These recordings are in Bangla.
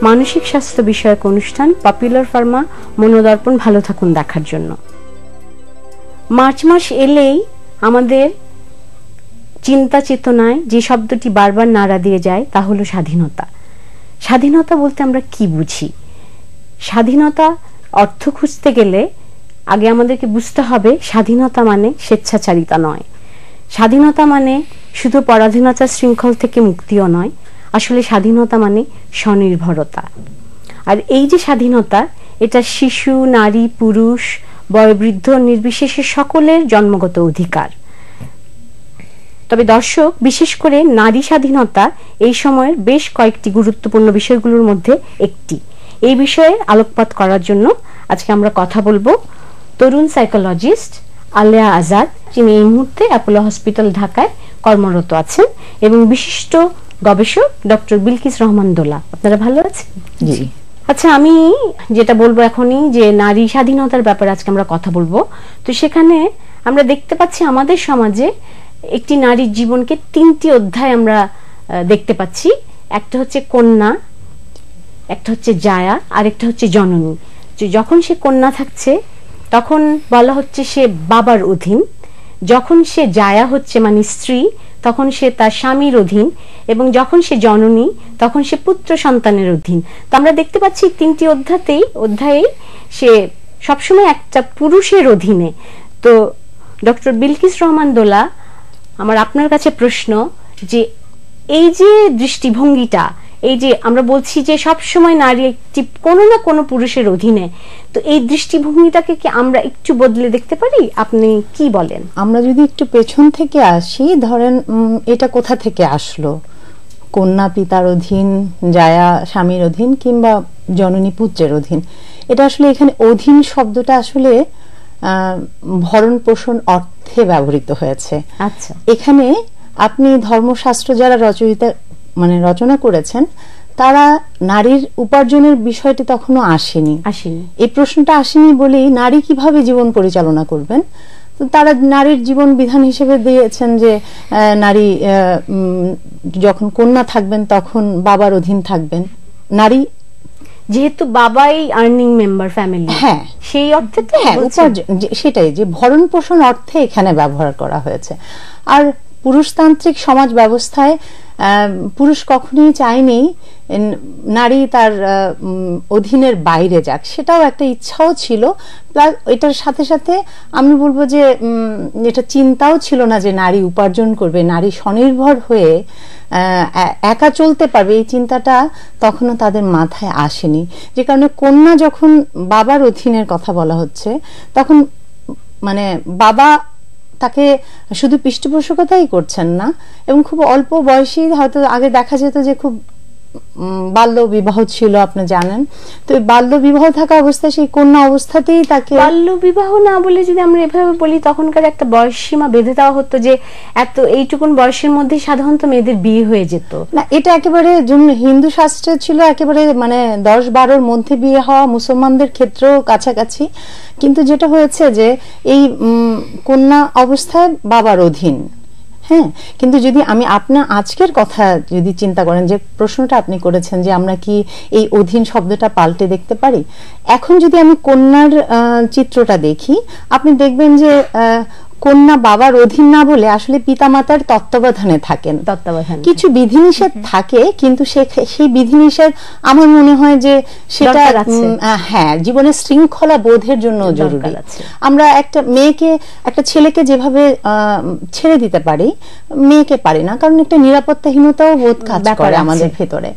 মানসিক স্বাস্থ্য বিষয়ক অনুষ্ঠান পপুলার ফার্মা মনোদর্পণ ভালো থাকুন দেখার জন্য। মার্চ মাস এলেই আমাদের চিন্তা চেতনায় যে শব্দটি বারবার নাড়া দিয়ে যায় তা হলো স্বাধীনতা। স্বাধীনতা বলতে আমরা কি বুঝি? স্বাধীনতা অর্থ খুঁজতে গেলে আগে আমাদেরকে বুঝতে হবে স্বাধীনতা মানে স্বেচ্ছাচারিতা নয়, স্বাধীনতা মানে শুধু পরাধীনতার শৃঙ্খল থেকে মুক্তিও নয়, আসলে স্বাধীনতা মানে স্বনির্ভরতা। আর এই যে স্বাধীনতা, এটা শিশু, নারী, পুরুষ, বয়োবৃদ্ধ নির্বিশেষে সকলের জন্মগত অধিকার। তবে দর্শক, বিশেষ করে নারী স্বাধীনতা এই সময়ের বেশ কয়েকটি গুরুত্বপূর্ণ বিষয়গুলোর মধ্যে একটি। এই বিষয়ে আলোকপাত করার জন্য আজকে আমরা কথা বলবো তরুণ সাইকোলজিস্ট আলেয়া আজাদ, যিনি এই মুহূর্তে অ্যাপোলো হসপিটাল ঢাকায় কর্মরত আছেন, এবং বিশিষ্ট গবেষক ডক্টর বিলকিস রহমান দোলা। আপনারা ভালো আছেন? জি। আচ্ছা, আমি যেটা বলবো এখনই যে নারী স্বাধীনতার ব্যাপারে আজকে আমরা কথা বলবো। তো সেখানে আমরা দেখতে পাচ্ছি আমাদের সমাজে একটি নারীর জীবনকে তিনটি অধ্যায় আমরা দেখতে পাচ্ছি। একটা হচ্ছে কন্যা, একটা হচ্ছে জায়া, আর একটা হচ্ছে জননী। যখন সে কন্যা থাকছে তখন বলা হচ্ছে সে বাবার অধীন, যখন সে জায়া হচ্ছে মানে স্ত্রী তখন সে তার স্বামীর অধীন, এবং যখন সে জননী তখন সে পুত্র সন্তানের অধীন। তো আমরা দেখতে পাচ্ছি তিনটি অধ্যায়েই সে সবসময় একটা পুরুষের অধীনে। তো ডক্টর বিলকিস রহমান দোলা, আমার আপনার কাছে প্রশ্ন যে এই যে দৃষ্টিভঙ্গিটা, এই যে আমরা বলছি যে সব সময় নারী একটি কোনো না কোনো পুরুষের অধীনে, তো এই দৃষ্টিভঙ্গিটাকে কি আমরা একটু বদলে দেখতে পারি? আপনি কি বলেন? আমরা যদি একটু পেছন থেকে আসি, ধরেন এটা কোথা থেকে আসলো? কন্যা পিতার অধীন, জায়া স্বামীর অধীন, কিংবা জননী পুত্রের অধীন। এটা আসলে এখানে অধীন শব্দটা আসলে ভরণ পোষণ অর্থে ব্যবহৃত হয়েছে। আচ্ছা, এখানে আপনি ধর্মশাস্ত্র যারা রচনা করেছেন, তারা নারীর উপার্জনের বিষয়টি তখনও আসেনি। এই প্রশ্নটা আসেনি বলেই নারী কিভাবে জীবন পরিচালনা করবেন, তো তারা নারীর জীবন বিধান হিসেবে দিয়েছেন যে নারী যখন কন্যা থাকবেন তখন বাবার অধীন থাকবেন। নারী যেহেতু বাবাই আর্নিং মেম্বার ফ্যামিলি, হ্যাঁ, সেই অর্থে তো সেটাই যে ভরণ পোষণ অর্থে এখানে ব্যবহার করা হয়েছে। আর পুরুষতান্ত্রিক সমাজ ব্যবস্থায় পুরুষ কখনোই চায়নি নারী তার অধীনের বাইরে যাক, সেটাও একটা ইচ্ছাও ছিল। প্লাস এটার সাথে সাথে আমি বলবো যে এটা চিন্তাও ছিল না যে নারী উপার্জন করবে, নারী স্বনির্ভর হয়ে একা চলতে পারবে, এই চিন্তাটা তখনও তাদের মাথায় আসেনি। যে কারণে কন্যা যখন বাবার অধীনের কথা বলা হচ্ছে, তখন বাবা তাকে শুধু পৃষ্ঠপোষকতাই করছেন না, এবং খুব অল্প বয়সী, হয়তো আগে দেখা যেত যে খুব বাল্য বিবাহ ছিল, আপনি জানেন। তো বাল্য বিবাহ থাকা অবস্থায় সেই কন্যা অবস্থাতেই তাকে, বাল্য বিবাহ না বলে যদি আমরা এভাবে বলি, তখনকার একটা বয়স সীমা বেঁধে দেওয়া হতো যে এইটুকুন বয়সের মধ্যে সাধারণত মেয়েদের বিয়ে হয়ে যেত না। এটা একেবারে হিন্দু শাস্ত্রে ছিল একেবারে 10-12-র মধ্যে বিয়ে হওয়া, মুসলমানদের ক্ষেত্রেও কাছাকাছি। কিন্তু যেটা হয়েছে যে এই কন্যা অবস্থায় বাবার অধীন, হ্যাঁ। কিন্তু যদি আমি আপনার আজকের কথা যদি চিন্তা করেন, যে প্রশ্নটা আপনি করেছেন যে আমরা কি এই অধীন শব্দটা পাল্টে দেখতে পারি, এখন যদি আমি কন্যার চিত্রটা দেখি, আপনি দেখবেন যে কন্যা বাবার অধীন না বলে আসলে পিতামাতার তত্ত্বাবধানে থাকেন। কিছু বিধিনিষেধ থাকে, কিন্তু সেই বিধিনিষেধ আমার মনে হয় যে সেটা হ্যাঁ জীবনের শৃঙ্খলা বোধের জন্য জরুরি। আমরা একটা ছেলেকে যেভাবে ছেড়ে দিতে পারি, মেয়েকে পারি না, কারণ একটা নিরাপত্তাহীনতাও বোধ কাজ করে আমাদের ভেতরে।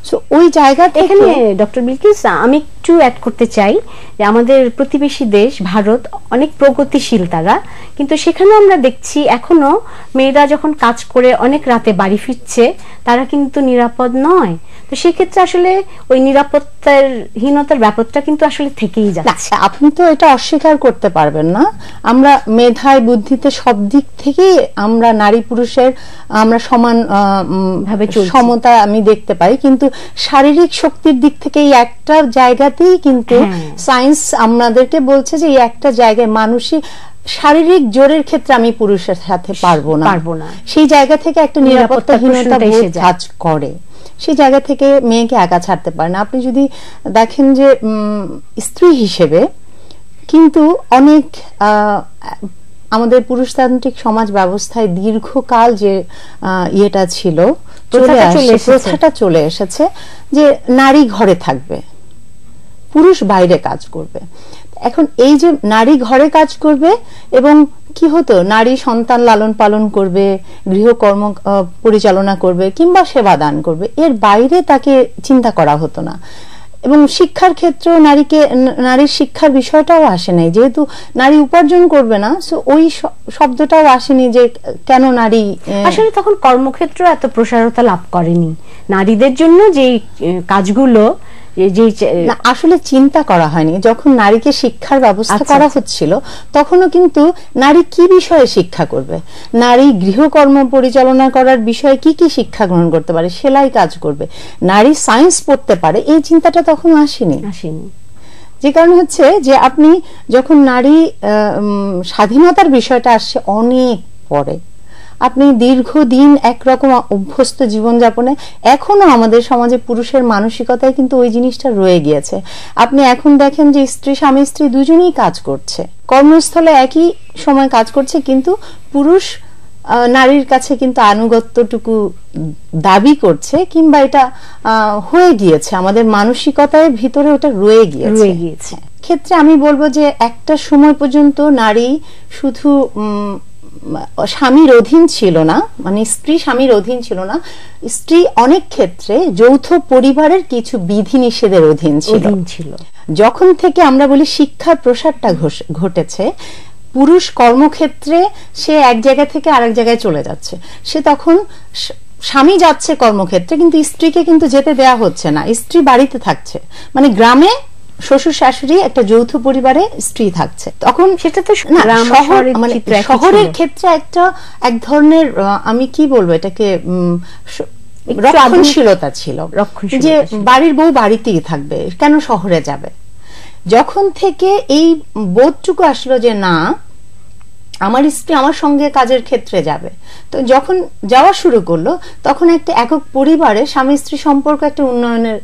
সো ওই জায়গা থেকে ডক্টর বিলকিস, আমি একটু অ্যাড করতে চাই যে আমাদের প্রতিবেশী দেশ ভারত অনেক প্রগতিশীল তারা, কিন্তু সেখানে আমরা দেখছি এখনো মেয়েরা যখন কাজ করে অনেক রাতে বাড়ি ফিরছে, তারা কিন্তু নিরাপদ নয়। তো সেক্ষেত্রে আসলে ওই নিরাপত্তার হীনতার ব্যাপারটা কিন্তু আসলে থেকেই যাচ্ছে। আপনি তো এটা অস্বীকার করতে পারবেন না। আমরা মেধায়, বুদ্ধিতে, সব দিক থেকেই আমরা নারী পুরুষের আমরা সমান ভাবে সমতা আমি দেখতে পাই, কিন্তু শারীরিক শক্তির দিক থেকে এই একটা জায়গাতেই কিন্তু সায়েন্স আমাদেরকে বলছে যে এই একটা জায়গায় মানসিক শারীরিক জোরের ক্ষেত্রে আমি পুরুষের সাথে পারবো না, সেই জায়গা থেকে একটা নিরাপত্তাহীনতা কাজ করে। সেই জায়গা থেকে মেয়েকে একা ছাড়তে পারে না। আপনি যদি দেখেন যে স্ত্রী হিসেবে কিন্তু অনেক আমাদের পুরুষতান্ত্রিক সমাজ ব্যবস্থায় দীর্ঘকাল যে ইয়েটা ছিল, প্রথাটা চলে এসেছে যে নারী ঘরে থাকবে, পুরুষ বাইরে কাজ করবে। এখন এই যে নারী ঘরে কাজ করবে এবং কি হতো, নারী সন্তান লালন পালন করবে, গৃহকর্ম পরিচালনা করবে কিংবা সেবা দান করবে, এর বাইরে তাকে চিন্তা করা হতো না। এবং শিক্ষার ক্ষেত্রে নারীর শিক্ষার বিষয়টাও আসে নাই, যেহেতু নারী উপার্জন করবে না, সো ওই শব্দটাও আসেনি যে কেন নারী। আসলে তখন কর্মক্ষেত্র এত প্রসারতা লাভ করেনি। নারীদের জন্য যে কাজগুলো আসলে চিন্তা করা হয়নি। যখন নারীকে শিক্ষার ব্যবস্থা করা হচ্ছিল তখনও কিন্তু নারী কি বিষয়ে শিক্ষা করবে, নারী গৃহকর্ম পরিচালনা করার বিষয়ে কি কি শিক্ষা গ্রহণ করতে পারে, সেলাই কাজ করবে, নারী সায়েন্স পড়তে পারে, এই চিন্তাটা তখন আসেনি। যে কারণে হচ্ছে যে আপনি যখন নারী স্বাধীনতার বিষয়টা আসছে অনেক পরে, আপনি দীর্ঘদিন একরকম অভ্যস্ত জীবনযাপনে এখনো আমাদের সমাজে পুরুষের মানসিকতায় কিন্তু ওই জিনিসটা রয়ে গিয়েছে। আপনি এখন দেখেন যে স্বামী স্ত্রী দুজনেই কাজ করছে, কর্মস্থলে একই সময় কাজ করছে, কিন্তু পুরুষ নারীর কাছে কিন্তু আনুগত্যটুকু দাবি করছে, কিংবা এটা হয়ে গিয়েছে আমাদের মানসিকতার ভিতরে, ওটা রয়ে গিয়েছে। ক্ষেত্রে আমি বলবো যে একটা সময় পর্যন্ত নারী শুধু স্বামীর অধীন ছিল না, মানে স্ত্রী স্বামীর অধীন ছিল না, স্ত্রী অনেক ক্ষেত্রে যৌথ পরিবারের কিছু বিধি নিষেধের অধীন ছিল। যখন থেকে আমরা বলি শিক্ষার প্রসারটা ঘটেছে, পুরুষ কর্মক্ষেত্রে সে এক জায়গা থেকে আরেক জায়গায় চলে যাচ্ছে, সে তখন স্বামী যাচ্ছে কর্মক্ষেত্রে কিন্তু স্ত্রীকে কিন্তু যেতে দেয়া হচ্ছে না, স্ত্রী বাড়িতে থাকছে, মানে গ্রামে শ্বশুর শাশুড়ি একটা যৌথ পরিবারে স্ত্রী থাকছে। তখন সেটা তো মানে শহরের ক্ষেত্রে এক ধরনের আমি কি বলবো এটাকে রক্ষণশীলতা ছিল, যে বাড়ির বউ বাড়িতেই থাকবে, কেন শহরে যাবে। যখন থেকে এই বোধটুকু আসলো যে না, আমার স্ত্রী আমার সঙ্গে কাজের ক্ষেত্রে যাবে, তো যখন যাওয়া শুরু করলো তখন একটা একক পরিবারে স্বামী স্ত্রী সম্পর্ক একটা উন্নয়নের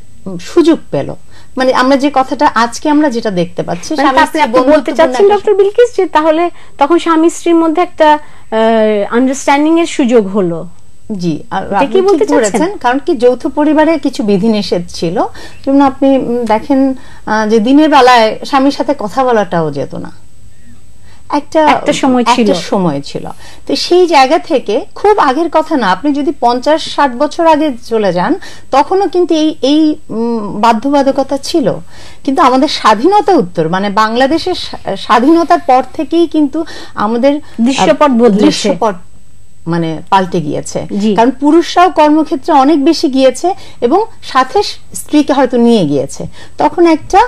সুযোগ পেল। মানে আমরা যে কথাটা আজকে আমরা যেটা দেখতে পাচ্ছি, বলতে চাচ্ছেন ডক্টর বিলকিস যে তাহলে তখন স্বামী স্ত্রীর মধ্যে একটা আন্ডারস্ট্যান্ডিং এর সুযোগ হলো। জি, কি বলতে চাচ্ছেন, কারণ কি যৌথ পরিবারে কিছু বিধিনিষেধ ছিল, যেমন আপনি দেখেন যে দিনের বেলায় স্বামীর সাথে কথা বলাটাও যেত না, একটা সময় ছিল। তো সেই জায়গা থেকে খুব আগের কথা না, আপনি যদি 50-60 বছর আগে চলে যান তখনও কিন্তু এই বাধ্যবাধকতা ছিল। কিন্তু আমাদের স্বাধীনতা উত্তর, মানে বাংলাদেশের স্বাধীনতার পর থেকেই কিন্তু আমাদের দৃশ্যপট মানে পাল্টে গিয়েছে, কারণ পুরুষরাও কর্মক্ষেত্রে অনেক বেশি গিয়েছে এবং সাথে স্ত্রীকে হয়তো নিয়ে গিয়েছে, তখন একটা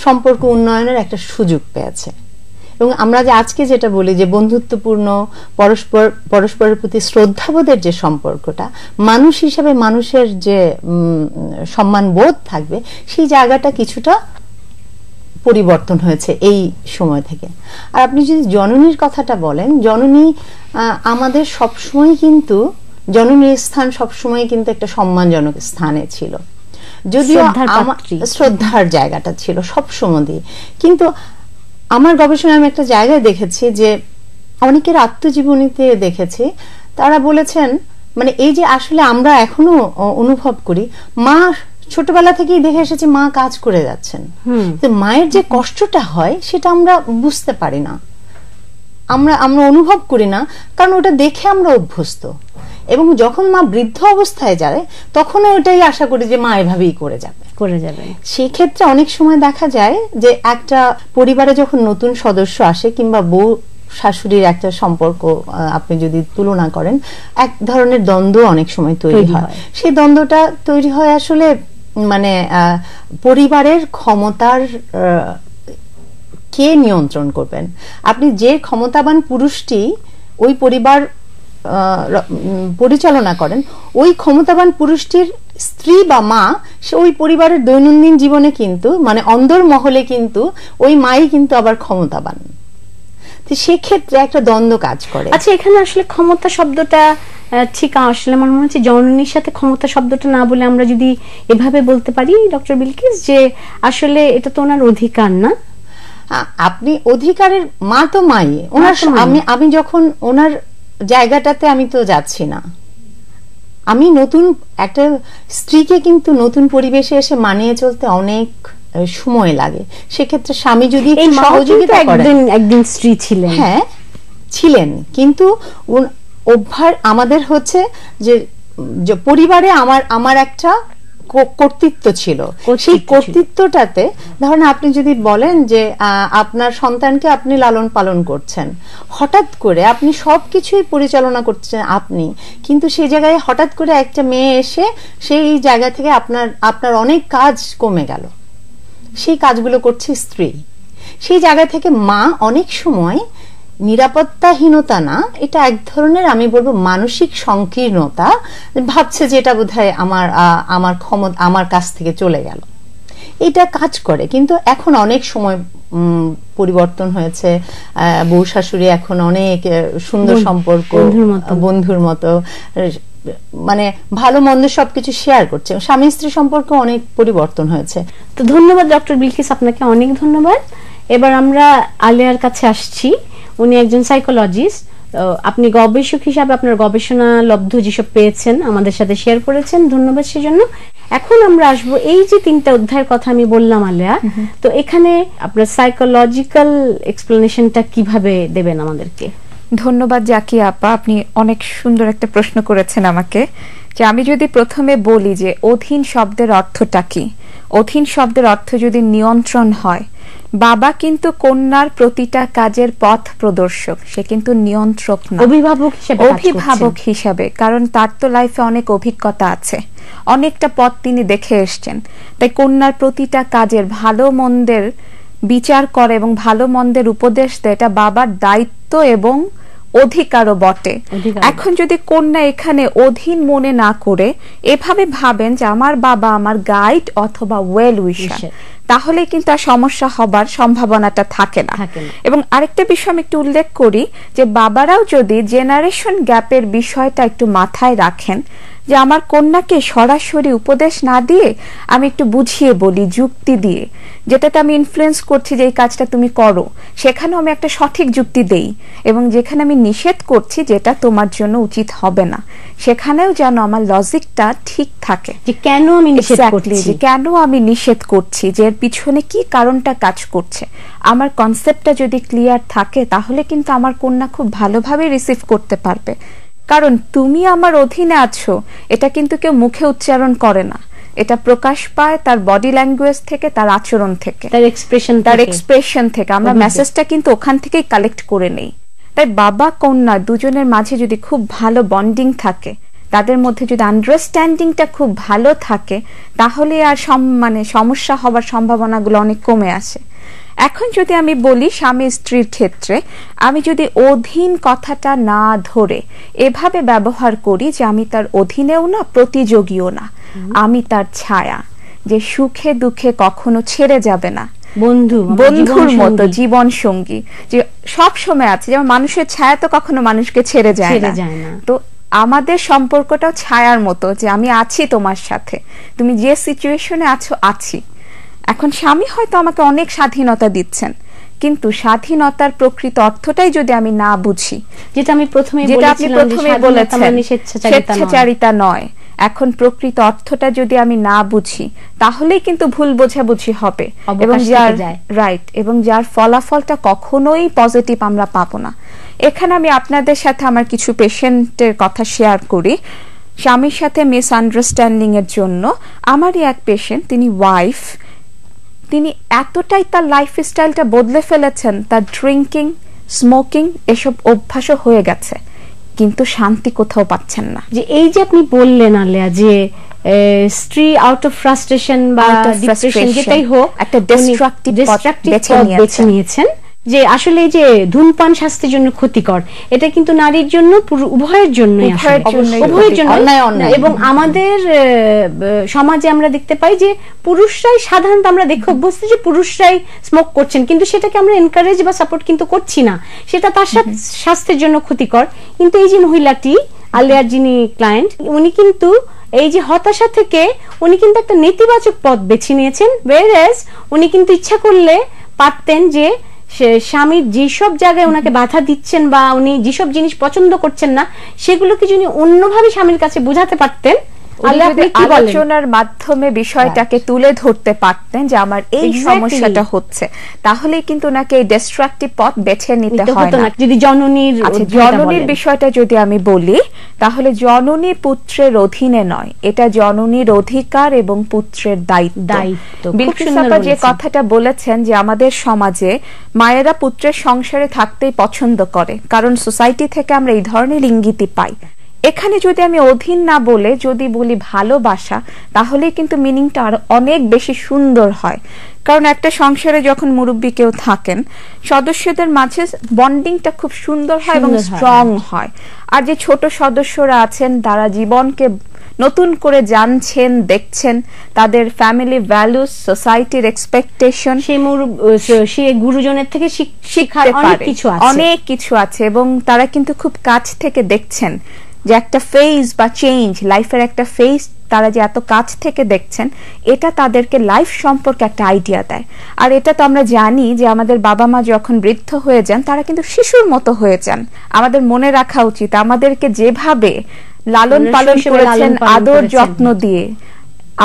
সম্পর্ক উন্নয়নের একটা সুযোগ পেয়েছে। এবং আমরা যে আজকে যেটা বলি যে বন্ধুত্বপূর্ণ, পরস্পরের প্রতি শ্রদ্ধাবোধের যে সম্পর্কটা, মানুষ হিসেবে মানুষের যে সম্মান বোধ থাকবে, সেই জায়গাটা কিছুটা পরিবর্তন হয়েছে এই সময় থেকে। আর আপনি যদি জননীর কথাটা বলেন, জননী আমাদের সবসময় কিন্তু, জননীর স্থান সবসময় কিন্তু একটা সম্মানজনক স্থানে ছিল, যদিও শ্রদ্ধার জায়গাটা ছিল সবসময়। কিন্তু আমার গবেষণায় আমি একটা জায়গায় দেখেছি যে অনেকের আত্মজীবনীতে দেখেছি, তারা বলেছেন মানে এই যে আসলে আমরা এখনো অনুভব করি, মা ছোটবেলা থেকেই দেখে এসেছি মা কাজ করে যাচ্ছেন, মায়ের যে কষ্টটা হয় সেটা আমরা বুঝতে পারি না, আমরা অনুভব করি না, কারণ ওটা দেখে আমরা অভ্যস্ত। এবং যখন মা বৃদ্ধ অবস্থায় যায় তখন ওটাই আশা করি যে মা এভাবেই করে যাবে। সেই ক্ষেত্রে অনেক সময় দেখা যায় যে একটা পরিবারে যখন নতুন সদস্য আসে কিংবা বউ শাশুড়ির একটা সম্পর্ক আপনি যদি তুলনা করেন, এক ধরনের দ্বন্দ্ব অনেক সময় তৈরি হয়। সেই দ্বন্দ্বটা তৈরি হয় আসলে মানে পরিবারের ক্ষমতার কে নিয়ন্ত্রণ করবেন। আপনি যে ক্ষমতাবান পুরুষটি ওই পরিবার পরিচালনা করেন, ওই ক্ষমতাবান পুরুষটির স্ত্রী বা মা সে ওই পরিবারের দৈনন্দিন জীবনে কিন্তু মানে অন্দর মহলে কিন্তু ওই মাই কিন্তু আবার ক্ষমতাবান। তো সেক্ষেত্রে একটা দ্বন্দ্ব কাজ করে। আচ্ছা, এখানে আসলে ক্ষমতা শব্দটা ঠিক আসলে আমার মনে হচ্ছে জননীর সাথে ক্ষমতা শব্দটা না বলে আমরা যদি এভাবে বলতে পারি ডক্টর বিলকিস, যে আসলে এটা তো ওনার অধিকার না। আপনি অধিকারের মা তো মাই, ওনার আমি যখন ওনার জায়গাটাতে আমি তো যাচ্ছি না। আমি নতুন একটা স্ত্রীকে কিন্তু নতুন পরিবেশে এসে মানিয়ে চলতে অনেক সময় লাগে। সেক্ষেত্রে স্বামী যদি সহযোগিতা করেন, একদিন স্ত্রী ছিলেন, হ্যাঁ ছিলেন, কিন্তু অভ্যাস আমাদের হচ্ছে যে পরিবারে আমার একটা কর্তৃত্ব ছিল। সেই কর্তৃত্বটাতে ধরেন আপনি যদি বলেন যে আপনার সন্তানকে আপনি লালন পালন করছেন, হঠাৎ করে আপনি সবকিছুই পরিচালনা করছেন আপনি, কিন্তু সেই জায়গায় হঠাৎ করে একটা মেয়ে এসে সেই জায়গা থেকে আপনার অনেক কাজ কমে গেল, সেই কাজগুলো করছে স্ত্রী। সেই জায়গা থেকে মা অনেক সময় নিরাপত্তাহীনতা না, এটা এক ধরনের আমি বলবো মানসিক সংকীর্ণতা, ভাবছে যে এটা বোধহয় আমার ক্ষমতা আমার কাছ থেকে চলে গেল, এটা কাজ করে। কিন্তু এখন অনেক সময় পরিবর্তন হয়েছে, বউ শাশুড়ি এখন অনেক সুন্দর সম্পর্ক, বন্ধুর মতো, মানে ভালো মন্দ সবকিছু শেয়ার করছে। স্বামী স্ত্রী সম্পর্ক অনেক পরিবর্তন হয়েছে। তো ধন্যবাদ ডক্টর বিলকিস, আপনাকে অনেক ধন্যবাদ। এবার আমরা আলেয়ার কাছে আসছি। উনি একজন সাইকোলজিস্ট। আপনি গবেষক হিসাবে আপনার গবেষণা লব্ধ যেসব পেয়েছেন আমাদের সাথে শেয়ার করেছেন, ধন্যবাদ সেজন্য। এখন আমরা আসবো এই যে 3টা অধ্যায়ের কথা আমি বললাম আলেয়া, তো এখানে আপনার সাইকোলজিক্যাল এক্সপ্লেনেশনটা কিভাবে দেবেন আমাদেরকে? ধন্যবাদ জাকি আপা, আপনি অনেক সুন্দর একটা প্রশ্ন করেছেন আমাকে। যে আমি যদি প্রথমে বলি যে অধীন শব্দের অর্থটা কি, অধীন শব্দের অর্থ যদি নিয়ন্ত্রণ হয়, বাবা কিন্তু কন্যার প্রতিটা কাজের পথ প্রদর্শক, সে কিন্তু নিয়ন্ত্রক না, অভিভাবক হিসাবে। কারণ তার তো লাইফে অনেক অভিজ্ঞতা আছে, অনেকটা পথ তিনি দেখে এসছেন। তাই কন্যার প্রতিটা কাজের ভালো মন্দের বিচার করে এবং ভালো মন্দের উপদেশ দেয়, এটা বাবার দায়িত্ব এবং অধিকারও বটে। এখন যদি কন্যা এখানে অধীন মনে না করে এভাবে ভাবেন যে আমার বাবা আমার গাইড অথবা ওয়েল উইশার, তাহলে কিন্তু আর সমস্যা হবার সম্ভাবনাটা থাকে না। এবং আরেকটা বিষয় আমি একটু উল্লেখ করি যে বাবারাও যদি জেনারেশন গ্যাপের বিষয়টা একটু মাথায় রাখেন, যে আমার কন্যাকে সরাসরি উপদেশ না দিয়ে আমি একটু বুঝিয়ে বলি যুক্তি দিয়ে, যেটাতে আমি ইনফ্লুয়েন্স করছি যে এই কাজটা তুমি করো, সেখানেও আমি একটা সঠিক যুক্তি দেই। এবং যেখানে আমি নিষেধ করছি যেটা তোমার জন্য উচিত হবে না, সেখানেও যেন আমার লজিকটা ঠিক থাকে, যে কেন আমি নিষেধ করছি, যে কেন আমি নিষেধ করছি, যে এর পিছনে কি কারণটা কাজ করছে। আমার কনসেপ্টটা যদি ক্লিয়ার থাকে তাহলে কিন্তু আমার কন্যা খুব ভালোভাবে রিসিভ করতে পারবে। কারণ তুমি আমার অধীনে আছো এটা কিন্তু কেউ মুখে উচ্চারণ করে না, এটা প্রকাশ পায় তার বডি ল্যাঙ্গুয়েজ থেকে, তার আচরণ থেকে, তার এক্সপ্রেশন থেকে। আমরা মেসেজটা কিন্তু ওখান থেকেই কালেক্ট করে নেই। তাই বাবা কন্যা দুজনের মাঝে যদি খুব ভালো বন্ডিং থাকে, তাদের মধ্যে যদি আন্ডারস্ট্যান্ডিংটা খুব ভালো থাকে, তাহলে আর সমস্যা হবার সম্ভাবনাগুলো অনেক কমে আসে। এখন যদি আমি বলি স্বামী স্ত্রীর ক্ষেত্রে, আমি যদি অধীন কথাটা না ধরে এভাবে ব্যবহার করি যে আমি তার অধীনেও না প্রতিযোগীও না, আমি তার ছায়া, যে সুখে দুঃখে কখনো ছেড়ে যাবে না, বন্ধুর মতো জীবন সঙ্গী, যে সব সময় আছে। যেমন মানুষের ছায়া তো কখনো মানুষকে ছেড়ে যায় না, তো আমাদের সম্পর্কটাও ছায়ার মতো, যে আমি আছি তোমার সাথে, তুমি যে সিচুয়েশনে আছো আছি। এখন স্বামী হয়তো আমাকে অনেক স্বাধীনতা দিচ্ছেন, কিন্তু স্বাধীনতার প্রকৃত অর্থটাই যদি আমি না বুঝি, যেটা আপনি প্রথমে বলেছেন স্বেচ্ছাচারিতা নয়, এখন প্রকৃত অর্থটা যদি আমি না বুঝি তাহলেই কিন্তু ভুল বোঝাবুঝি হবে, এবং যার ফলাফলটা কখনোই পজিটিভ আমরা পাবো না। এখানে আমি আপনাদের সাথে আমার কিছু পেশেন্টের কথা শেয়ার করি। স্বামীর সাথে মিস আন্ডারস্ট্যান্ডিং এর জন্য আমারই এক পেশেন্ট, তিনি ওয়াইফ, তিনি এতটাই তার লাইফস্টাইলটা বদলে ফেলেছেন, তার ড্রিঙ্কিং, স্মোকিং এসব অভ্যাসও হয়ে গেছে, কিন্তু শান্তি কোথাও পাচ্ছেন না। যে এই যে আপনি বললেন আলেয়া, যে স্ত্রী আউট অফ ফ্রাস্ট্রেশন বা ডিপ্রেশন যেটাই হোক একটা ডিস্ট্রাকটিভ পথ বেছে নিয়েছেন, যে আসলে এই যে ধূমপান স্বাস্থ্যের জন্য ক্ষতিকর, এটা কিন্তু নারীর জন্য উভয়ের জন্যই, উভয়ের জন্য। এবং আমাদের সমাজে আমরা দেখতে পাই যে পুরুষরাই সাধারণত আমরা দেখে অভ্যস্ত যে পুরুষরাই স্মোক করছেন, কিন্তু সেটাকে আমরা এনকারেজ বা সাপোর্ট কিন্তু করছি না, সেটা তার স্বাস্থ্যের জন্য ক্ষতিকর। কিন্তু এই যে মহিলাটি আলেয়ার যিনি ক্লায়েন্ট, উনি কিন্তু এই যে হতাশা থেকে উনি কিন্তু একটা নেতিবাচক পথ বেছে নিয়েছেন, whereas উনি কিন্তু ইচ্ছা করলে পারতেন যে স্বামীর যেসব জায়গায় ওনাকে বাধা দিচ্ছেন বা উনি যেসব জিনিস পছন্দ করছেন না সেগুলোকে যদি অন্যভাবে স্বামীর কাছে বোঝাতে পারতেন, আলোচনার মাধ্যমে বিষয়টাকে তুলে ধরতে পারতেন যে আমার এই সমস্যাটা হচ্ছে, তাহলে কিন্তু ওনাকে এই ডিস্ট্রাকটিভ পথ বেছে নিতে হয় না। যদি জননীর বিষয়টা যদি আমি বলি, তাহলে জননী পুত্রের অধীনে নয়, এটা জননীর অধিকার এবং পুত্রের দায়িত্ব। বিলকিস আপা যে কথাটা বলেছেন যে আমাদের সমাজে মায়েরা পুত্রের সংসারে থাকতেই পছন্দ করে, কারণ সোসাইটি থেকে আমরা এই ধরনের ইঙ্গিতই পাই। এখানে যদি আমি অধীন না বলে যদি বলি ভালোবাসা, তাহলে কিন্তু মিনিংটা আর অনেক বেশি সুন্দর হয়। কারণ একটা সংসারে যখন মুরব্বী কেউ থাকেন, সদস্যদের মাঝে বন্ডিংটা খুব সুন্দর হয় এবং স্ট্রং হয়। আর যে ছোট সদস্যরা আছেন তারা জীবনকে নতুন করে জানছেন, দেখছেন, তাদের ফ্যামিলি ভ্যালুস, সোসাইটির এক্সপেকটেশন, সেই গুরুজনের থেকে শিক্ষার অনেক কিছু আছে এবং তারা কিন্তু খুব কাছ থেকে দেখছেন যে একটা ফেজ বা চেঞ্জ, লাইফের একটা ফেজ তারা যে এত কাছ থেকে দেখছেন, এটা তাদেরকে লাইফ সম্পর্কে একটা আইডিয়া দেয়। আর এটা তো আমরা জানি যে আমাদের বাবা মা যখন বৃদ্ধ হয়ে যান তারা কিন্তু শিশুর মতো হয়ে যান। আমাদের মনে রাখা উচিত আমাদেরকে যেভাবে লালন পালন করেছেন আদর যত্ন দিয়ে,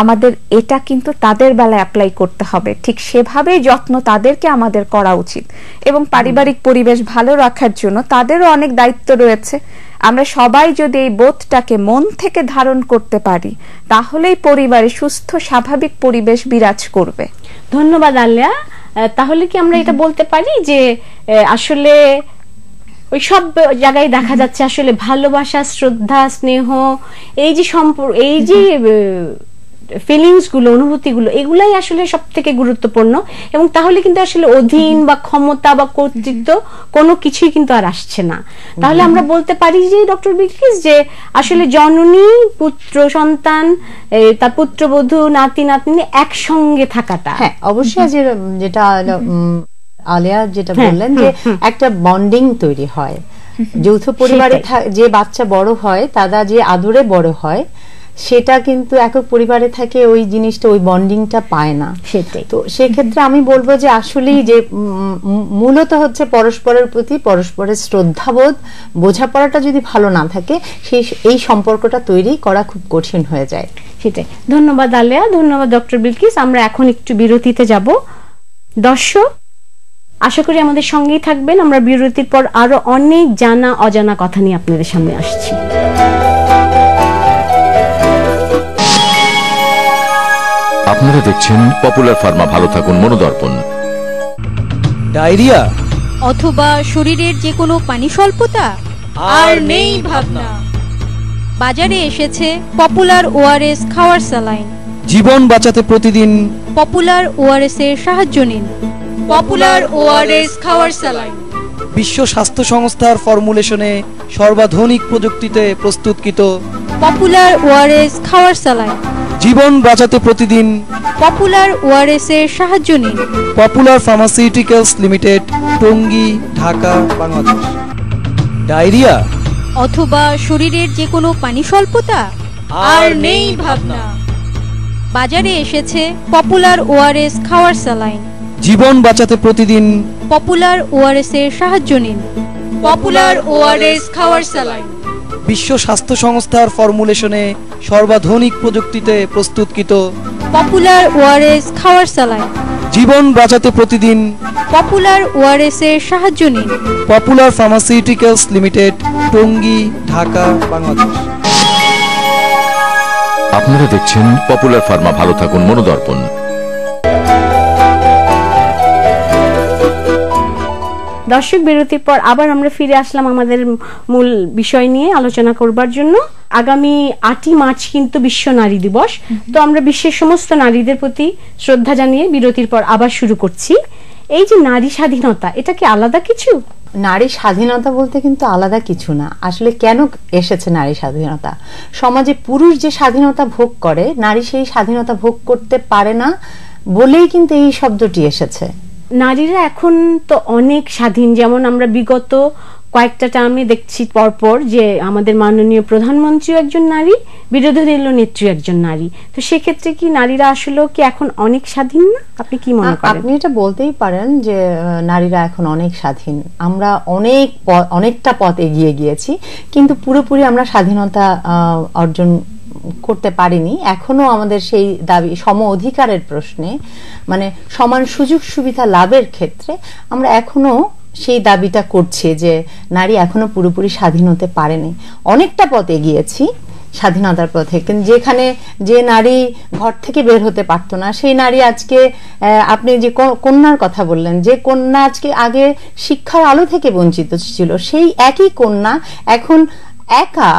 আমাদের এটা কিন্তু তাদের বেলায় অ্যাপ্লাই করতে হবে, ঠিক সেভাবেই যত্ন তাদেরকে আমাদের করা উচিত। এবং পারিবারিক পরিবেশ ভালো রাখার জন্য তাদেরও অনেক দায়িত্ব রয়েছে। আমরা সবাই যদি এই বোধটাকে মন থেকে ধারণ করতে পারি, তাহলেই পরিবারে সুস্থ স্বাভাবিক পরিবেশ বিরাজ করবে। ধন্যবাদ আলিয়া। তাহলে কি আমরা এটা বলতে পারি যে আসলে ওই সব জায়গায় দেখা যাচ্ছে আসলে ভালোবাসা, শ্রদ্ধা, স্নেহ, এই যে সম্পর্ক, এই যে ফিলিংস গুলো, অনুভূতি গুলো, এগুলাই আসলে সব থেকে গুরুত্বপূর্ণ। এবং তাহলে কিন্তু আসলে অধীন বা ক্ষমতা বা কর্তৃত্ব কোনো কিছুই কিন্তু আর আসছে না। তাহলে আমরা বলতে পারি যে ডক্টর বিলকিস যে আসলে জননী, পুত্র সন্তান, তার পুত্রবধূ, নাতি নাতনি একসঙ্গে থাকাটা, হ্যাঁ অবশ্যই যেটা আলিয়া যেটা বললেন যে একটা বন্ডিং তৈরি হয়। যৌথ পরিবারে যে বাচ্চা বড় হয়, তারা যে আদরে বড় হয়, সেটা কিন্তু একক পরিবারে থাকে ওই জিনিসটা, ওই বন্ডিংটা পায় না। সেটাই তো সেক্ষেত্রে আমি বলবো যে আসলেই যে মূলত হচ্ছে পরস্পরের প্রতি পরস্পরের শ্রদ্ধাবোধ, বোঝাপড়াটা যদি ভালো না থাকে, এই সম্পর্কটা তৈরি করা খুব কঠিন হয়ে যায়। সেটাই। ধন্যবাদ আলিয়া, ধন্যবাদ ডক্টর বিলকিস। আমরা এখন একটু বিরতিতে যাব। দর্শক, আশা করি আমাদের সঙ্গেই থাকবেন। আমরা বিরতির পর আরো অনেক জানা অজানা কথা নিয়ে আপনাদের সামনে আসছি। আপনারা দেখছেন পপুলার ফার্মা ভালো থাকুন মনোদর্পণ। ডায়রিয়া অথবা শরীরের যে কোনো পানি স্বল্পতা, আর নেই ভাবনা। বাজারে এসেছে পপুলার ওআরএস খাওয়ার স্যালাইন। জীবন বাঁচাতে প্রতিদিন পপুলার ওআরএস এর সাহায্য নিন। পপুলার ওআরএস খাওয়ার স্যালাইন বিশ্ব স্বাস্থ্য সংস্থার ফর্মুলেশনে সর্বাধুনিক প্রযুক্তিতে প্রস্তুতকৃত পপুলার ওআরএস খাওয়ার স্যালাইন। জীবন বাঁচাতে প্রতিদিন পপুলার ওআরএস এর সাহায্য নিন। Popular pharmaceuticals limited, Tongi, Dhaka, Bangladesh. Diarrhoea অথবা শরীরের যে কোনো পানি স্বল্পতা, আর নেই ভাবনা। বাজারে এসেছে পপুলার ওআরএস খাওয়ার স্যালাইন। জীবন বাঁচাতে প্রতিদিন পপুলার ওআরএস এর সাহায্য নিন। পপুলার ওআরএস খাওয়ার স্যালাইন বিশ্ব স্বাস্থ্য সংস্থার ফর্মুলেশনে সর্বাধুনিক প্রযুক্তিতে প্রস্তুতকৃত পপুলার ওআরএস খাওয়ার স্যালাইন। জীবন বাঁচাতে প্রতিদিন পপুলার ওআরএস এর সাহায্য নিন। Popular pharmaceuticals limited, Tongi, Dhaka, Bangladesh. আপনারা দেখছেন পপুলার ফার্মা ভালো থাকুন মনোদর্পণ। দর্শক, বিরতির পর আবার আমরা ফিরে আসলাম আমাদের মূল বিষয় নিয়ে আলোচনা করবার জন্য। আগামী 8ই মার্চ কিন্তু বিশ্ব নারী দিবস। তো আমরা বিশ্বের সমস্ত নারীদের প্রতি শ্রদ্ধা জানিয়ে বিরতির পর আবার শুরু করছি। এই যে নারী স্বাধীনতা, এটা কি আলাদা কিছু? নারী স্বাধীনতা বলতে কিন্তু আলাদা কিছু না। আসলে কেন এসেছে নারী স্বাধীনতা? সমাজে পুরুষ যে স্বাধীনতা ভোগ করে, নারী সেই স্বাধীনতা ভোগ করতে পারে না বলেই কিন্তু এই শব্দটি এসেছে। নারীরা এখন তো অনেক স্বাধীন, যেমন আমরা বিগত কয়েকটা টার্মে দেখছি পরপর যে আমাদের মাননীয় প্রধানমন্ত্রীও একজন নারী, বিরোধী দলীয় নেত্রী একজন নারী। তো সেক্ষেত্রে কি নারীরা আসলে কি এখন অনেক স্বাধীন না? আপনি কি মনে করেন? আপনি এটা বলতেই পারেন যে নারীরা এখন অনেক স্বাধীন। আমরা অনেকটা পথ এগিয়ে গিয়েছি, কিন্তু পুরোপুরি আমরা স্বাধীনতা অর্জন করতে পারিনি। এখনো আমাদের সেই দাবি সম অধিকারের প্রশ্নে, মানে সমান সুযোগ সুবিধা লাভের ক্ষেত্রে আমরা এখনো সেই দাবিটা করছি যে নারী এখনো পুরোপুরি স্বাধীন হতে পারেনি। অনেকটা পথ এগিয়েছি স্বাধীনতার পথে, কিন্তু যেখানে যে নারী ঘর থেকে বের হতে পারতো না, সেই নারী আজকে, আপনি যে কন্যার কথা বললেন, যে কন্যা আজকে আগে শিক্ষার আলো থেকে বঞ্চিত ছিল, সেই একই কন্যা এখন একা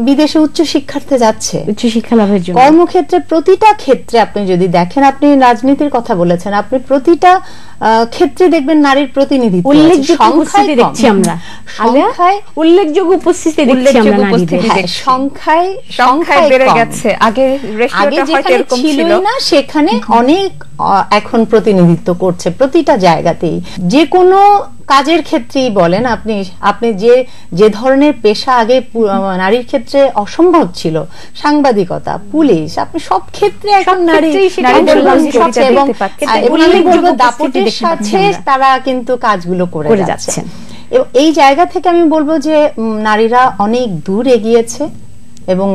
বিদেশে উচ্চ শিক্ষার্থে যাচ্ছে, উচ্চ শিক্ষা লাভের জন্য। কর্মক্ষেত্রে প্রতিটা ক্ষেত্রে আপনি যদি দেখেন, আপনি রাজনীতির কথা বলেছেন, আপনি প্রতিটা ক্ষেত্রে দেখবেন নারীর প্রতিনিধিত্ব, উল্লেখযোগ্য উপস্থিতি দেখছি আমরা, উল্লেখযোগ্য উপস্থিতি দেখছি আমরা নারীদের। সংখ্যায় বেড়ে গেছে, আগে যেখানে ছিল না সেখানে অনেক এখন প্রতিনিধিত্ব করছে প্রতিটা জায়গাতেই। যে কোনো কাজের ক্ষেত্রেই বলেন আপনি, যে ধরনের পেশা আগে নারীর ক্ষেত্রে অসম্ভব ছিল, সাংবাদিকতা, পুলিশ, আপনি সব ক্ষেত্রে এখন নারী দাপটের সাথে তারা কিন্তু কাজগুলো করে যাচ্ছেন। এই জায়গা থেকে আমি বলবো যে নারীরা অনেক দূর এগিয়েছে এবং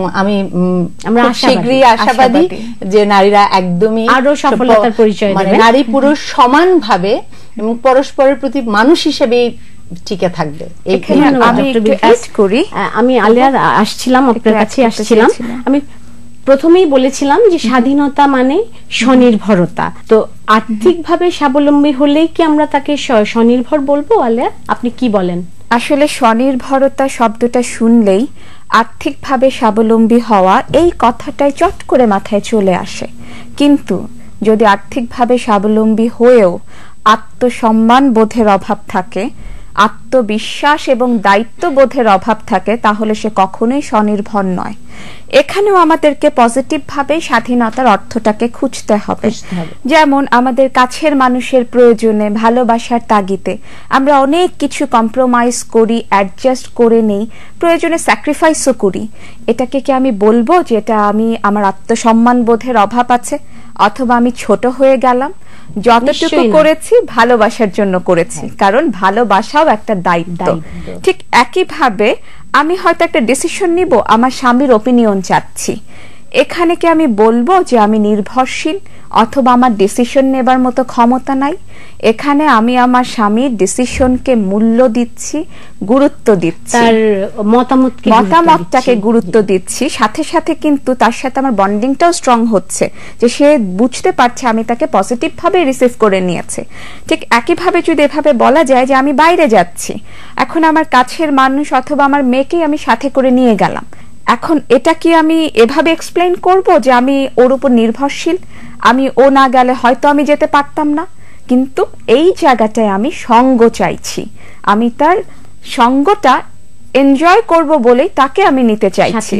আমরা শীঘ্রই আশাবাদী যে নারীরা একদমই আরো সফলতার পরিচয় দেবে, মানে নারী পুরুষ সমানভাবে এবং পরস্পরের প্রতি মানুষ হিসেবে টিকে থাকবে। আমি আলিয়া আসছিলাম, আপনার কাছে আসছিলাম, আমি প্রথমেই বলেছিলাম যে স্বাধীনতা মানে স্বনির্ভরতা। তো আর্থিকভাবে স্বাবলম্বী হলেই কি আমরা তাকে স্বনির্ভর বলবো? আলিয়া, আপনি কি বলেন? আসলে স্বনির্ভরতা শব্দটা শুনলেই আর্থিকভাবে স্বাবলম্বী হওয়া এই কথাটাই চট করে মাথায় চলে আসে, কিন্তু যদি আর্থিকভাবে স্বাবলম্বী হয়েও আত্মসম্মান বোধের অভাব থাকে, আত্মবিশ্বাস এবং দায়িত্ববোধের অভাব থাকে, তাহলে সে কখনোই স্বনির্ভর নয়। এখানেও আমাদেরকে পজিটিভ ভাবে স্বাধীনতার অর্থটাকে খুঁজতে হবে। যেমন আমাদের কাছের মানুষের প্রয়োজনে, ভালোবাসার তাগিদে আমরা অনেক কিছু কম্প্রোমাইজ করি, অ্যাডজাস্ট করে নেই, প্রয়োজনে স্যাক্রিফাইসও করি। এটাকে কি আমি বলবো যে এটা আমার আত্মসম্মান বোধের অভাব আছে, অথবা আমি ছোট হয়ে গেলাম? যতটুকু করেছি ভালোবাসার জন্য করেছি, কারণ ভালোবাসাও একটা দায়িত্ব। ঠিক একইভাবে আমি হয়তো একটা ডিসিশন নিব, আমার স্বামীর ওপিনিয়ন চাচ্ছি, এখানে কি আমি বলবো যে আমি নির্ভরশীল অথবা আমার ডিসিশন নেবার মতো ক্ষমতা নাই? এখানে আমি আমার স্বামীর ডিসিশনকে মূল্য দিচ্ছি, গুরুত্ব দিচ্ছি, তার মতামতটাকে গুরুত্ব দিচ্ছি, সাথে সাথে কিন্তু তার সাথে আমার বন্ডিংটাও স্ট্রং হচ্ছে, যে সে বুঝতে পারছে আমি তাকে পজিটিভ ভাবে রিসিভ করে নিয়েছে। ঠিক একইভাবে যদি এভাবে বলা যায় যে আমি বাইরে যাচ্ছি, এখন আমার কাছের মানুষ অথবা আমার মেয়েকেই আমি সাথে করে নিয়ে গেলাম, এখন এটা কি আমি এভাবে এক্সপ্লেইন করব যে আমি ওর উপর নির্ভরশীল, আমি ও না গেলে হয়তো আমি যেতে পারতাম না? কিন্তু এই জায়গাটায় আমি সঙ্গ চাইছি, আমি তার সঙ্গটা এনজয় করব বলেই তাকে আমি নিতে চাইছি।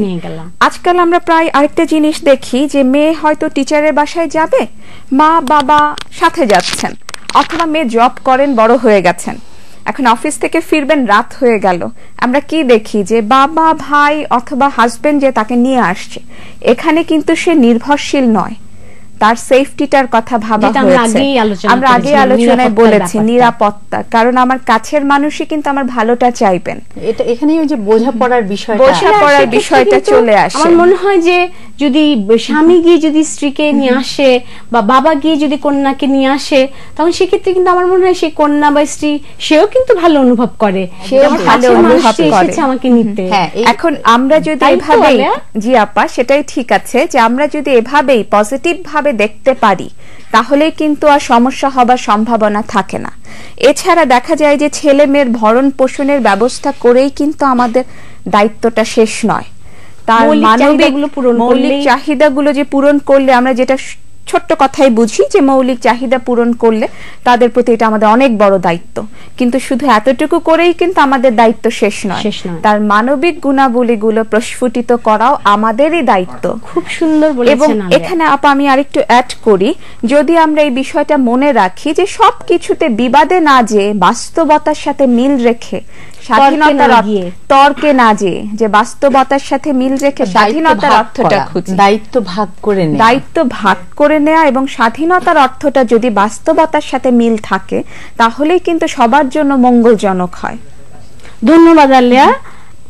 আজকাল আমরা প্রায় আরেকটা জিনিস দেখি যে মেয়ে হয়তো টিচারের বাসায় যাবে, মা বাবা সাথে যাচ্ছেন, অথবা মেয়ে জব করেন, বড় হয়ে গেছেন, এখন অফিস থেকে ফিরবেন, রাত হয়ে গেল, আমরা কি দেখি যে বাবা, ভাই অথবা হাজবেন্ড যে তাকে নিয়ে আসছে, এখানে কিন্তু সে নির্ভরশীল নয়, তার সেফটিটার কথা ভাবা হয়েছে। আমরা আগে আলোচনায় বলেছি নিরাপত্তা, কারণ আমার কাছের মানুষই কিন্তু আমার ভালোটা চাইবেন। এটা এখানে ওই যে বোঝাপড়ার বিষয়টা চলে আসে। আমার মনে হয় যে যদি স্বামী গিয়ে যদি স্ত্রীকে নিয়ে আসে বা বাবা গিয়ে যদি কন্যাকে নিয়ে আসে, তখন সেক্ষেত্রে কিন্তু আমার মনে হয় সেই কন্যা বা স্ত্রী সেও কিন্তু ভালো অনুভব করে, আমাকে নিতে। এখন আমরা যদি এভাবে, জি আপা সেটাই ঠিক আছে, যে আমরা যদি এভাবেই পজিটিভ ভাবে দেখতে পারি, তাহলে কিন্তু আর সমস্যা হবার সম্ভাবনা থাকে না। এছাড়া দেখা যায় যে ছেলে মেয়ের ভরণ পোষণের ব্যবস্থা করেই কিন্তু আমাদের দায়িত্বটা শেষ নয়, তার মানবিক মৌলিক চাহিদাগুলো যে পূরণ করলে আমরা যেটা ছোট্ট কথাই বুঝি যে মৌলিক চাহিদা পূরণ করলে তাদের প্রতি এটা আমাদের অনেক বড় দায়িত্ব, কিন্তু শুধু এতটুকু করেই কিন্তু আমাদের দায়িত্ব শেষ নয়। তার মানবিক গুণাবলীগুলো প্রস্ফুটিত করাও আমাদেরই দায়িত্ব। খুব সুন্দর বলেছেন। এবং এখানে আপা আমি আরেকটু অ্যাড করি, যদি আমরা এই বিষয়টা মনে রাখি যে সবকিছুতে বিবাদে না যেয়ে বাস্তবতার সাথে মিল রেখে স্বাধীনতার তর্কে না যেয়ে যে বাস্তবতার সাথে মিল রেখে স্বাধীনতার অর্থটা খুঁজি, দায়িত্ব ভাগ করে নেওয়া এবং স্বাধীনতার অর্থটা যদি বাস্তবতার সাথে মিল থাকে তাহলেই কিন্তু সবার জন্য মঙ্গলজনক হয়। ধন্যবাদ আলিয়া।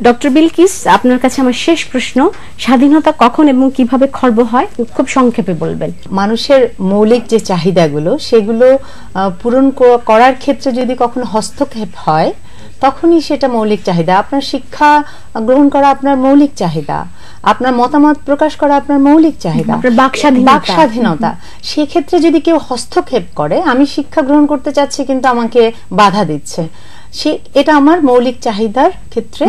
ডক্টর বিলকিস, আপনার কাছে আমার শেষ প্রশ্ন, স্বাধীনতা কখন এবং কিভাবে খর্ব হয় খুব সংক্ষেপে বলবেন। মানুষের মৌলিক যে চাহিদাগুলো সেগুলো পূরণ করার ক্ষেত্রে যদি কখনো হস্তক্ষেপ হয় তখনই সেটা মৌলিক চাহিদা। আপনার শিক্ষা গ্রহণ করা আপনার মৌলিক চাহিদা, আপনার মতামত প্রকাশ করা আপনার মৌলিক চাহিদা, বাক স্বাধীনতা। সেক্ষেত্রে যদি কেউ হস্তক্ষেপ করে, আমি শিক্ষা গ্রহণ করতে চাচ্ছি কিন্তু আমাকে বাধা দিচ্ছে, এটা আমার মৌলিক চাহিদার ক্ষেত্রে,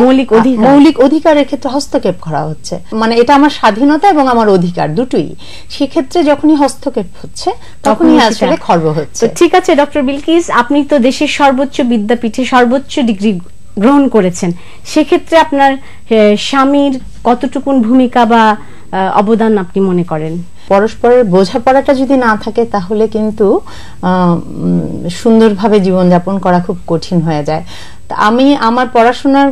মৌলিক অধিকারের ক্ষেত্রে হস্তক্ষেপ করা হচ্ছে, মানে এটা আমার স্বাধীনতা এবং আমার অধিকার দুটোই। সেক্ষেত্রে যখনই হস্তক্ষেপ হচ্ছে তখনই আসলে খর্ব হচ্ছে। ঠিক আছে ডক্টর বিলকিস, আপনি তো দেশের সর্বোচ্চ বিদ্যাপীঠে সর্বোচ্চ ডিগ্রি গ্রহণ করেছেন, সেক্ষেত্রে আপনার স্বামীর কতটুকুন ভূমিকা বা অবদান আপনি মনে করেন? পরস্পরের বোঝাপড়াটা যদি না থাকে তাহলে কিন্তু সুন্দরভাবে জীবনযাপন করা খুব কঠিন হয়ে যায়। আমি আমার পড়াশোনার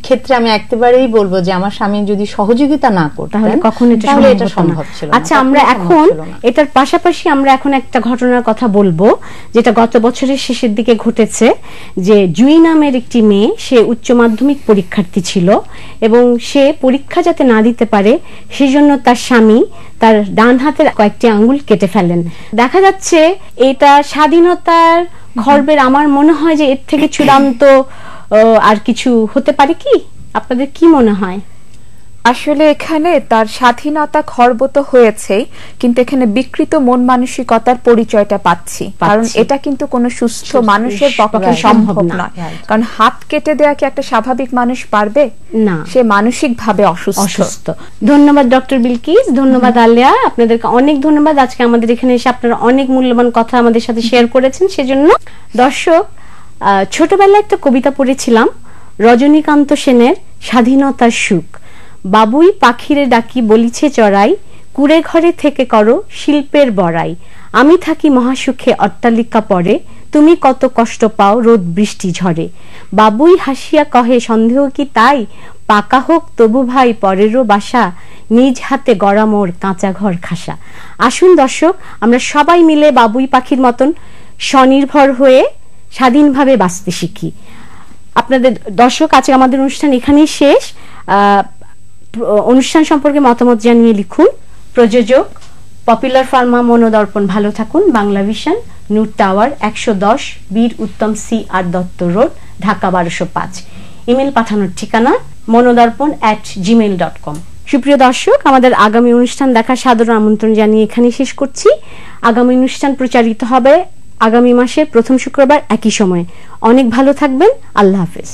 ক্ষেত্রে আমি একেবারেই বলবো যে আমার স্বামী যদি সহযোগিতা না করতেন তাহলে এটা সম্ভব ছিল না। আচ্ছা, আমরা এখন এটার পাশাপাশি আমরা এখন একটা ঘটনার কথা বলবো যেটা গত বছরের শেষের দিকে ঘটেছে, যে জুই নামের একটি মেয়ে, সে উচ্চ মাধ্যমিক পরীক্ষার্থী ছিল এবং সে পরীক্ষা যাতে না দিতে পারে সেজন্য তার স্বামী তার ডান হাতের কয়েকটি আঙ্গুল কেটে ফেলেন। দেখা যাচ্ছে এটা স্বাধীনতার খর্বের, আমার মনে হয় যে এর থেকে চূড়ান্ত আর কিছু হতে পারে কি? আপনাদের কি মনে হয়? আসলে এখানে তার স্বাধীনতা খর্ব তো হয়েছেই, কিন্তু এখানে বিকৃত মন মানসিকতার পরিচয়টা পাচ্ছি, কারণ এটা কিন্তু কোনো সুস্থ মানুষের পক্ষে সম্ভব নয়। কারণ হাত কেটে দেওয়া কি একটা স্বাভাবিক মানুষ পারবে? না, সে মানসিক ভাবে অসুস্থ। ধন্যবাদ ডক্টর বিলকিস, ধন্যবাদ আলিয়া, আপনাদেরকে অনেক ধন্যবাদ। আজকে আমাদের এখানে এসে আপনারা অনেক মূল্যবান কথা আমাদের সাথে শেয়ার করেছেন, সেজন্য। দর্শক, ছোটবেলায় একটা কবিতা পড়েছিলাম রজনীকান্ত সেনের, স্বাধীনতার সুখ। বাবুই পাখিরে ডাকি বলিছে চড়াই, কুড়ে ঘরে থেকে করো শিল্পের বড়াই। আমি থাকি মহাসুখে অট্টালিকা পরে, তুমি কত কষ্ট পাও রোদ বৃষ্টি ঝড়ে। বাবুই হাসিয়া কহে সন্দেহ কি তাই, পাকা হোক তবু ভাই পরেরও বাসা, নিজ হাতে গড়া মোর কাঁচা ঘর খাসা। আসুন দর্শক, আমরা সবাই মিলে বাবুই পাখির মতন স্বনির্ভর হয়ে স্বাধীনভাবে বাঁচতে শিখি। আপনাদের দর্শক, আজকে আমাদের অনুষ্ঠান এখানেই শেষ। অনুষ্ঠান সম্পর্কে মতামত জানিয়ে লিখুন। প্রযোজক পপুলার ফার্মা, মনোদর্পণ। ভালো থাকুন। বাংলা ভিশন, নূর টাওয়ার, 110 বীর উত্তম CR Dutta road, Dhaka 1205। Email পাঠানোর ঠিকানা monodorpon@gmail.com। সুপ্রিয় দর্শক, আমাদের আগামী অনুষ্ঠান দেখার সাদর আমন্ত্রণ জানিয়ে এখানে শেষ করছি। আগামী অনুষ্ঠান প্রচারিত হবে আগামী মাসের প্রথম শুক্রবার একই সময়ে। অনেক ভালো থাকবেন। আল্লাহ হাফেজ।